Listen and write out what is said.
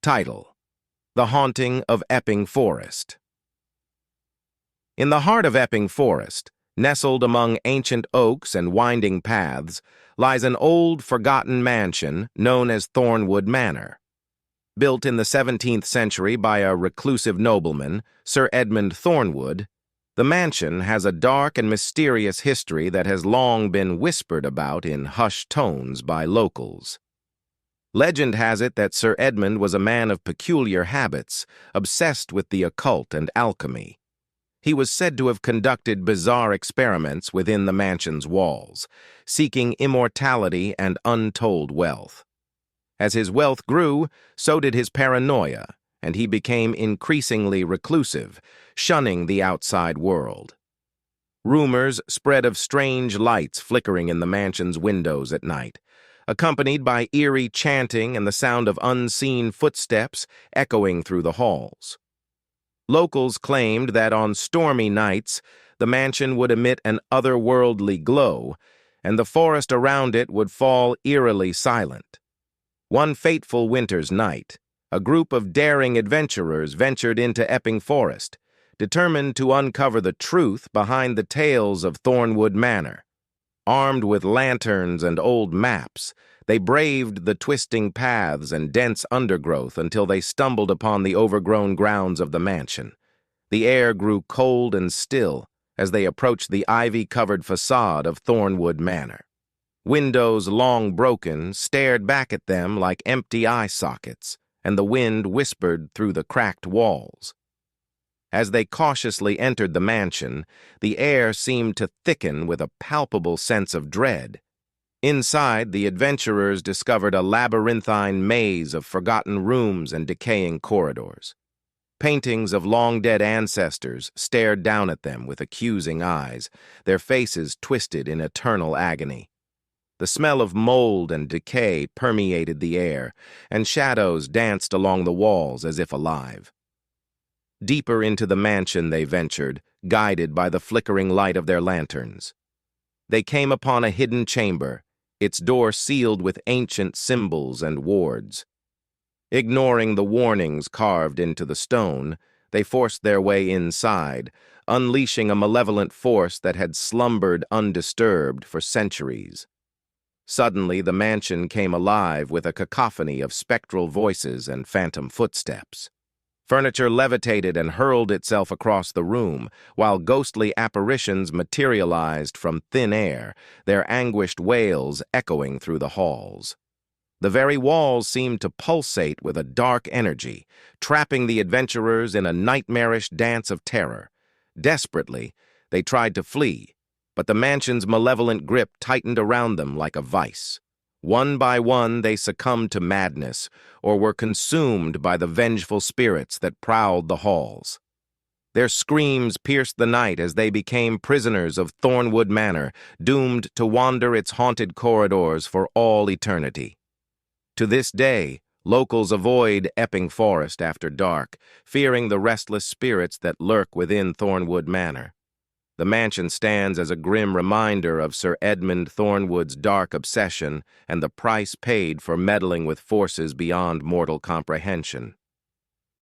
Title: The Haunting of Epping Forest. In the heart of Epping Forest, nestled among ancient oaks and winding paths, lies an old, forgotten mansion known as Thornwood Manor. Built in the 17th century by a reclusive nobleman, Sir Edmund Thornwood, the mansion has a dark and mysterious history that has long been whispered about in hushed tones by locals. Legend has it that Sir Edmund was a man of peculiar habits, obsessed with the occult and alchemy. He was said to have conducted bizarre experiments within the mansion's walls, seeking immortality and untold wealth. As his wealth grew, so did his paranoia, and he became increasingly reclusive, shunning the outside world. Rumors spread of strange lights flickering in the mansion's windows at night, accompanied by eerie chanting and the sound of unseen footsteps echoing through the halls. Locals claimed that on stormy nights, the mansion would emit an otherworldly glow, and the forest around it would fall eerily silent. One fateful winter's night, a group of daring adventurers ventured into Epping Forest, determined to uncover the truth behind the tales of Thornwood Manor. Armed with lanterns and old maps, they braved the twisting paths and dense undergrowth until they stumbled upon the overgrown grounds of the mansion. The air grew cold and still as they approached the ivy-covered facade of Thornwood Manor. Windows, long broken, stared back at them like empty eye sockets, and the wind whispered through the cracked walls. As they cautiously entered the mansion, the air seemed to thicken with a palpable sense of dread. Inside, the adventurers discovered a labyrinthine maze of forgotten rooms and decaying corridors. Paintings of long-dead ancestors stared down at them with accusing eyes, their faces twisted in eternal agony. The smell of mold and decay permeated the air, and shadows danced along the walls as if alive. Deeper into the mansion they ventured, guided by the flickering light of their lanterns. They came upon a hidden chamber, its door sealed with ancient symbols and wards. Ignoring the warnings carved into the stone, they forced their way inside, unleashing a malevolent force that had slumbered undisturbed for centuries. Suddenly, the mansion came alive with a cacophony of spectral voices and phantom footsteps. Furniture levitated and hurled itself across the room, while ghostly apparitions materialized from thin air, their anguished wails echoing through the halls. The very walls seemed to pulsate with a dark energy, trapping the adventurers in a nightmarish dance of terror. Desperately, they tried to flee, but the mansion's malevolent grip tightened around them like a vice. One by one, they succumbed to madness or were consumed by the vengeful spirits that prowled the halls. Their screams pierced the night as they became prisoners of Thornwood Manor, doomed to wander its haunted corridors for all eternity. To this day, locals avoid Epping Forest after dark, fearing the restless spirits that lurk within Thornwood Manor. The mansion stands as a grim reminder of Sir Edmund Thornwood's dark obsession and the price paid for meddling with forces beyond mortal comprehension.